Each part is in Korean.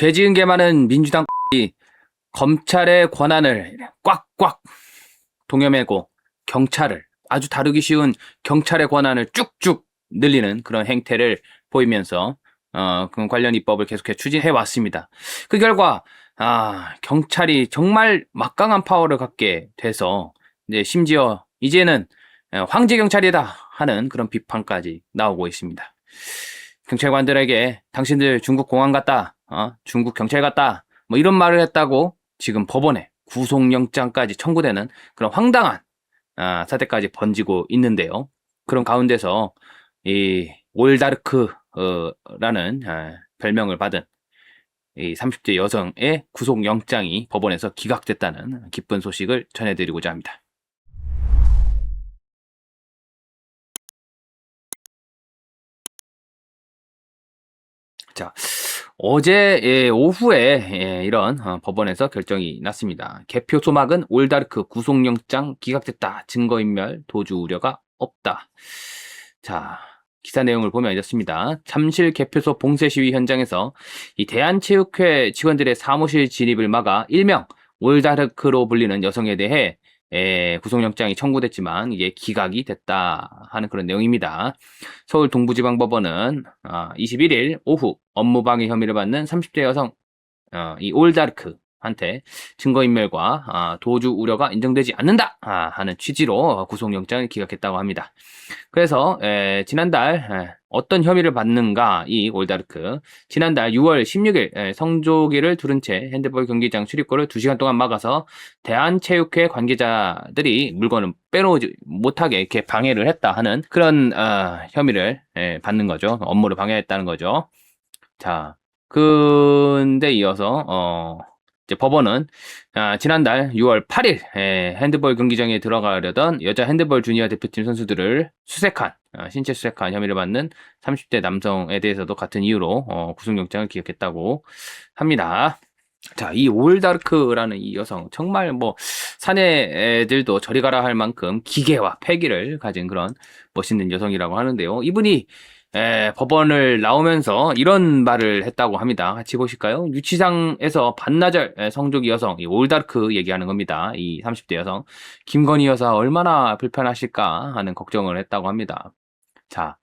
죄 지은 게 많은 민주당 이 검찰의 권한을 꽉꽉 동여매고 경찰을 아주 다루기 쉬운 경찰의 권한을 쭉쭉 늘리는 그런 행태를 보이면서 그 관련 입법을 계속해 추진해 왔습니다. 그 결과 경찰이 정말 막강한 파워를 갖게 돼서 이제 심지어 이제는 황제 경찰이다 하는 그런 비판까지 나오고 있습니다. 경찰관들에게 당신들 중국 공안 같다, 중국 경찰 같다, 뭐 이런 말을 했다고 지금 법원에 구속영장까지 청구되는 그런 황당한 사태까지 번지고 있는데요. 그런 가운데서 이 올다르크라는 별명을 받은 이 30대 여성의 구속영장이 법원에서 기각됐다는 기쁜 소식을 전해드리고자 합니다. 자, 어제 오후에 이런 법원에서 결정이 났습니다. 개표 소막은 올다르크 구속영장 기각됐다. 증거인멸 도주 우려가 없다. 자, 기사 내용을 보면 이렇습니다. 잠실 개표소 봉쇄 시위 현장에서 이 대한체육회 직원들의 사무실 진입을 막아 일명 올다르크로 불리는 여성에 대해 구속영장이 청구됐지만 이게 기각이 됐다 하는 그런 내용입니다. 서울 동부지방법원은 21일 오후 업무방해 혐의를 받는 30대 여성 이 올다르크한테 증거인멸과 도주 우려가 인정되지 않는다 하는 취지로 구속영장을 기각했다고 합니다. 그래서 지난달 어떤 혐의를 받는가 이 올다르크 지난달 6월 16일 성조기를 두른 채 핸드볼 경기장 출입구를 2시간 동안 막아서 대한체육회 관계자들이 물건을 빼놓지 못하게 이렇게 방해를 했다 하는 그런 혐의를 받는 거죠. 업무를 방해했다는 거죠. 자, 근데 이어서 이제 법원은 지난달 6월 8일 핸드볼 경기장에 들어가려던 여자 핸드볼 주니어 대표팀 선수들을 수색한 신체 수색한 혐의를 받는 30대 남성에 대해서도 같은 이유로 구속영장을 기각했다고 합니다. 자, 이 올다르크라는 이 여성 정말 뭐 사내 애들도 저리 가라 할 만큼 기계와 패기를 가진 그런 멋있는 여성이라고 하는데요. 이분이 법원을 나오면서 이런 말을 했다고 합니다. 같이 보실까요? 유치장에서 반나절 성조기 여성, 이 올다르크 얘기하는 겁니다. 이 30대 여성. 김건희 여사 얼마나 불편하실까 하는 걱정을 했다고 합니다. 자,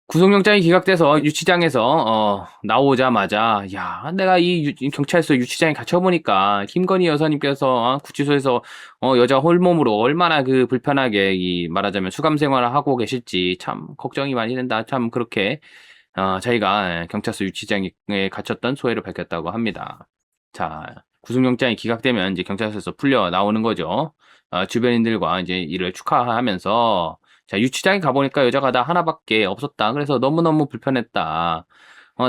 구속영장이 기각돼서 유치장에서 나오자마자 야 내가 이 경찰서 유치장에 갇혀보니까 김건희 여사님께서 구치소에서 여자 홀몸으로 얼마나 그 불편하게 이 말하자면 수감 생활을 하고 계실지 참 걱정이 많이 된다. 참 그렇게 자기가 경찰서 유치장에 갇혔던 소회를 밝혔다고 합니다. 자, 구속영장이 기각되면 이제 경찰서에서 풀려 나오는 거죠. 주변인들과 이제 이를 축하하면서 자, 유치장에 가보니까 여자가 나 하나밖에 없었다. 그래서 너무너무 불편했다.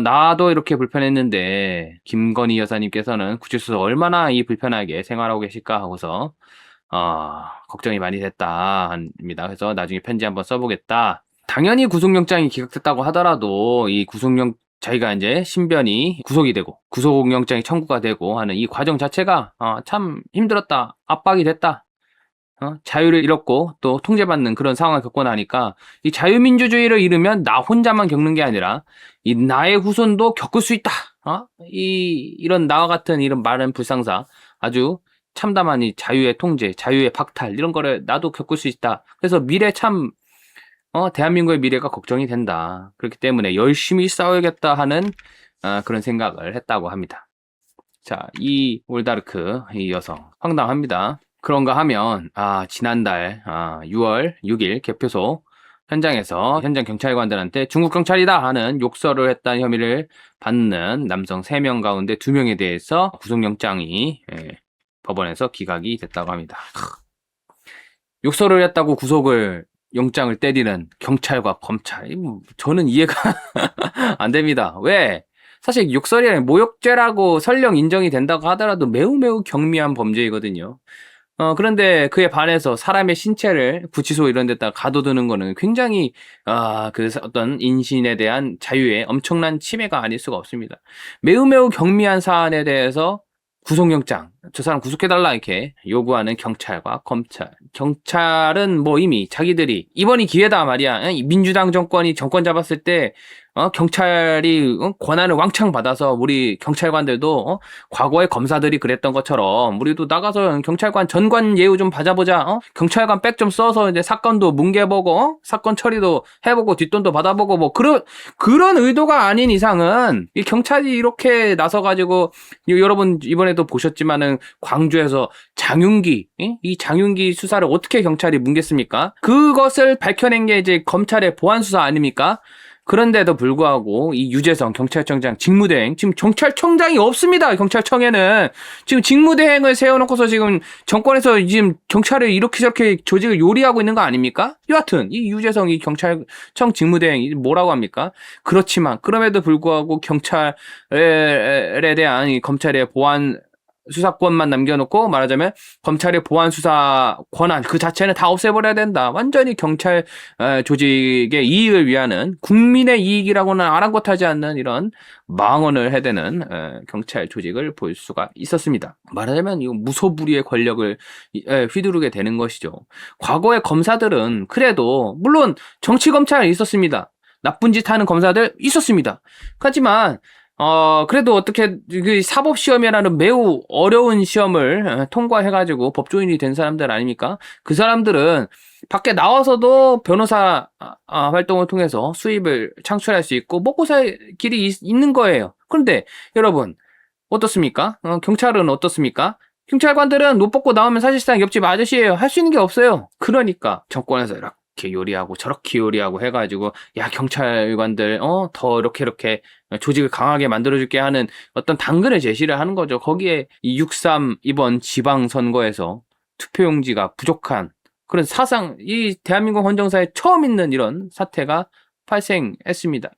나도 이렇게 불편했는데, 김건희 여사님께서는 구치소에서 얼마나 이 불편하게 생활하고 계실까 하고서, 걱정이 많이 됐다. 합니다. 그래서 나중에 편지 한번 써보겠다. 당연히 구속영장이 기각됐다고 하더라도, 자기가 이제 신변이 구속이 되고, 구속영장이 청구가 되고 하는 이 과정 자체가, 참 힘들었다. 압박이 됐다. 자유를 잃었고 또 통제받는 그런 상황을 겪고 나니까 이 자유민주주의를 잃으면 나 혼자만 겪는 게 아니라 이 나의 후손도 겪을 수 있다. 이런 나와 같은 이런 많은 불상사 아주 참담한 이 자유의 통제, 자유의 박탈 이런 거를 나도 겪을 수 있다. 그래서 미래 참 대한민국의 미래가 걱정이 된다. 그렇기 때문에 열심히 싸워야겠다 하는 그런 생각을 했다고 합니다. 자, 이 올다르크 이 여성 황당합니다. 그런가 하면 지난달 6월 6일 개표소 현장에서 현장 경찰관들한테 중국 경찰이다 하는 욕설을 했다는 혐의를 받는 남성 3명 가운데 2명에 대해서 구속영장이 법원에서 기각이 됐다고 합니다. 욕설을 했다고 영장을 때리는 경찰과 검찰 저는 이해가 안 됩니다. 왜? 사실 욕설이 모욕죄라고 설령 인정이 된다고 하더라도 매우 경미한 범죄이거든요. 그런데 그에 반해서 사람의 신체를 구치소 이런 데다가 가둬두는 거는 굉장히, 그 어떤 인신에 대한 자유에 엄청난 침해가 아닐 수가 없습니다. 매우 경미한 사안에 대해서 구속영장, 저 사람 구속해달라 이렇게 요구하는 경찰과 검찰. 경찰은 뭐 이미 자기들이 이번이 기회다 말이야. 민주당 정권이 정권 잡았을 때 경찰이 권한을 왕창 받아서 우리 경찰관들도 과거의 검사들이 그랬던 것처럼 우리도 나가서 경찰관 전관 예우 좀 받아보자. 경찰관 백 좀 써서 이제 사건도 뭉개보고 사건 처리도 해보고 뒷돈도 받아보고 뭐 그런 의도가 아닌 이상은 이 경찰이 이렇게 나서가지고 여러분 이번에도 보셨지만은 광주에서 장윤기 이 장윤기 수사를 어떻게 경찰이 뭉갰습니까? 그것을 밝혀낸 게 이제 검찰의 보안 수사 아닙니까? 그런데도 불구하고 이 유재성 경찰청장 직무대행 지금 경찰청장이 없습니다. 경찰청에는 지금 직무대행을 세워놓고서 지금 정권에서 지금 경찰을 이렇게 저렇게 조직을 요리하고 있는 거 아닙니까? 여하튼 이 유재성 이 경찰청 직무대행이 뭐라고 합니까? 그렇지만 그럼에도 불구하고 경찰에 대한 이 검찰의 보안 수사권만 남겨놓고 말하자면 검찰의 보안 수사 권한 그 자체는 다 없애버려야 된다. 완전히 경찰 조직의 이익을 위하는 국민의 이익이라고는 아랑곳하지 않는 이런 망언을 해대는 경찰 조직을 볼 수가 있었습니다. 말하자면 이 무소불위의 권력을 휘두르게 되는 것이죠. 과거의 검사들은 그래도 물론 정치검찰이 있었습니다. 나쁜 짓 하는 검사들 있었습니다. 하지만 그래도 어떻게, 사법시험이라는 매우 어려운 시험을 통과해가지고 법조인이 된 사람들 아닙니까? 그 사람들은 밖에 나와서도 변호사 활동을 통해서 수입을 창출할 수 있고 먹고 살 길이 있는 거예요. 그런데 여러분, 어떻습니까? 경찰은 어떻습니까? 경찰관들은 옷 벗고 나오면 사실상 옆집 아저씨예요. 할 수 있는 게 없어요. 그러니까 정권에서 이렇게 요리하고 저렇게 요리하고 해가지고 야 경찰관들 더 이렇게 조직을 강하게 만들어줄게 하는 어떤 당근을 제시를 하는 거죠. 거기에 이 6.3 이번 지방선거에서 투표용지가 부족한 그런 사상 이 대한민국 헌정사에 처음 있는 이런 사태가 발생했습니다.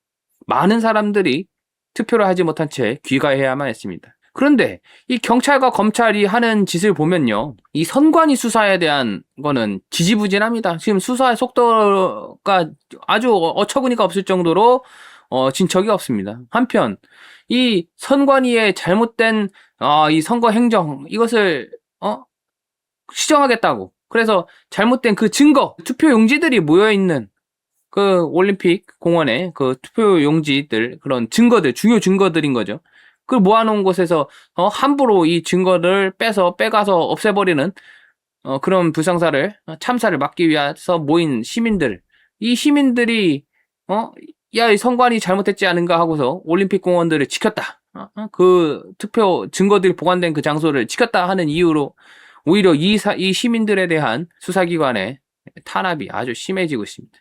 많은 사람들이 투표를 하지 못한 채 귀가해야만 했습니다. 그런데 이 경찰과 검찰이 하는 짓을 보면요. 이 선관위 수사에 대한 거는 지지부진합니다. 지금 수사의 속도가 아주 어처구니가 없을 정도로 진척이 없습니다. 한편 이 선관위의 잘못된 이 선거 행정 이것을 시정하겠다고 그래서 잘못된 그 증거 투표 용지들이 모여있는 그 올림픽 공원에 그 투표 용지들 그런 증거들 중요 증거들인 거죠. 그걸 모아놓은 곳에서 함부로 이 증거를 빼가서 없애버리는 그런 불상사를 참사를 막기 위해서 모인 시민들 이 시민들이 야, 이 선관위 잘못했지 않은가 하고서 올림픽 공원들을 지켰다. 그 투표 증거들이 보관된 그 장소를 지켰다 하는 이유로 오히려 이 시민들에 대한 수사기관의 탄압이 아주 심해지고 있습니다.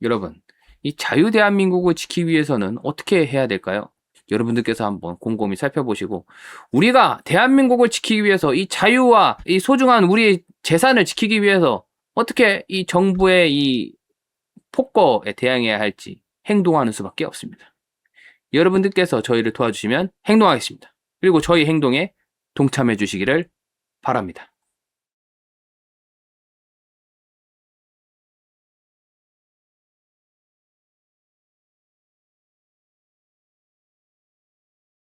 여러분, 이 자유대한민국을 지키기 위해서는 어떻게 해야 될까요? 여러분들께서 한번 곰곰이 살펴보시고 우리가 대한민국을 지키기 위해서 이 자유와 이 소중한 우리의 재산을 지키기 위해서 어떻게 이 정부의 이 폭거에 대항해야 할지 행동하는 수밖에 없습니다. 여러분들께서 저희를 도와주시면 행동하겠습니다. 그리고 저희 행동에 동참해 주시기를 바랍니다.